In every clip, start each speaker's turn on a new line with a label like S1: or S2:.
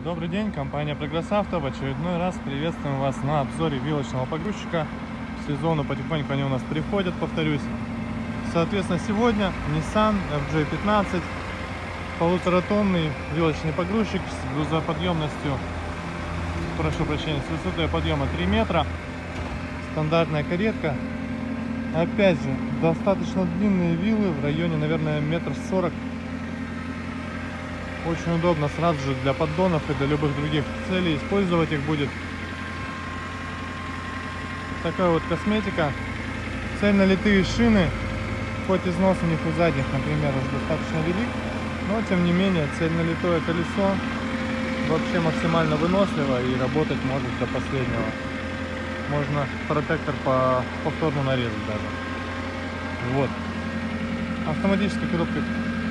S1: Добрый день, компания Progress Auto. В очередной раз приветствуем вас на обзоре вилочного погрузчика. К сезону потихоньку они у нас приходят, повторюсь. Соответственно, сегодня Nissan FJ15, полуторатонный вилочный погрузчик с грузоподъемностью, прошу прощения, с высотой подъема 3 метра. Стандартная каретка. Опять же, достаточно длинные вилы, в районе, наверное, 1,40 м. Очень удобно сразу же для поддонов и для любых других целей использовать их будет. Такая вот косметика. Цельнолитые шины, хоть износ у них у задних, например, уже достаточно велик, но тем не менее цельнолитое колесо вообще максимально выносливо и работать может до последнего. Можно протектор повторно нарезать даже. Вот. Автоматическая коробка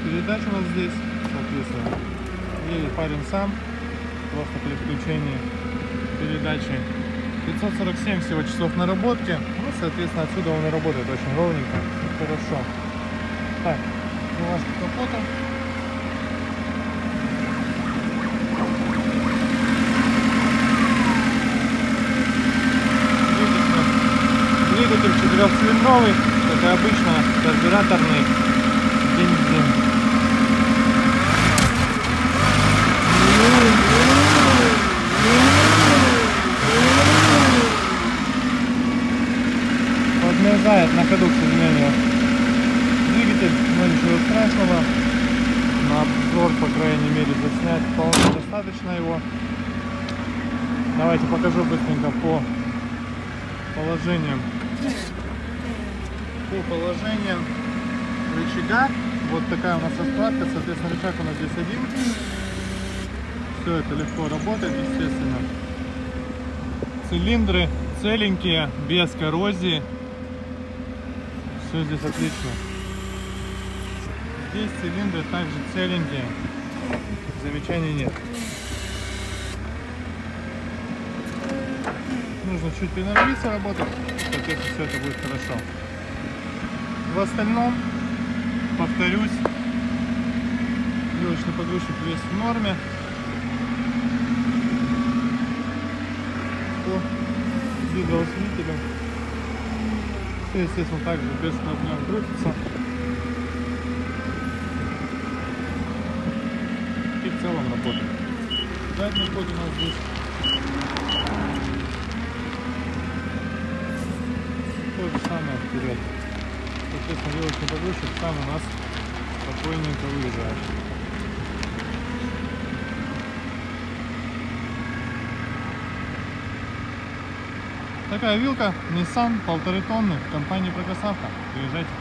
S1: передач у нас здесь, соответственно, едет парень сам, просто при включении передачи. 547 всего часов наработки, ну, соответственно, отсюда он и работает очень ровненько и хорошо. Так, немножко капота. Двигатель четырехцилиндровый, как и обычно, карбюраторный бензин. Подмерзает на ходу, к сожалению, двигатель, но ничего страшного. На обзор, по крайней мере, заснять вполне достаточно его. Давайте покажу быстренько по положениям. По положениям рычага. Вот такая у нас раскладка, соответственно, рычаг у нас здесь один. Все это легко работает, естественно. Цилиндры целенькие, без коррозии. Все здесь отлично. Здесь цилиндры также целенькие, замечаний нет. Нужно чуть приноровиться работать, соответственно, все это будет хорошо. В остальном, повторюсь, вилочный погрузчик весь в норме. По гидроусилителю все, естественно, также без проблем крутится. И в целом работает. Задний ход у нас здесь. То же самое вперед. Соответственно, вилочный погрузчик сам у нас спокойненько выезжает. Такая вилка Nissan 1,5 тонны, компании Progress Auto. Приезжайте.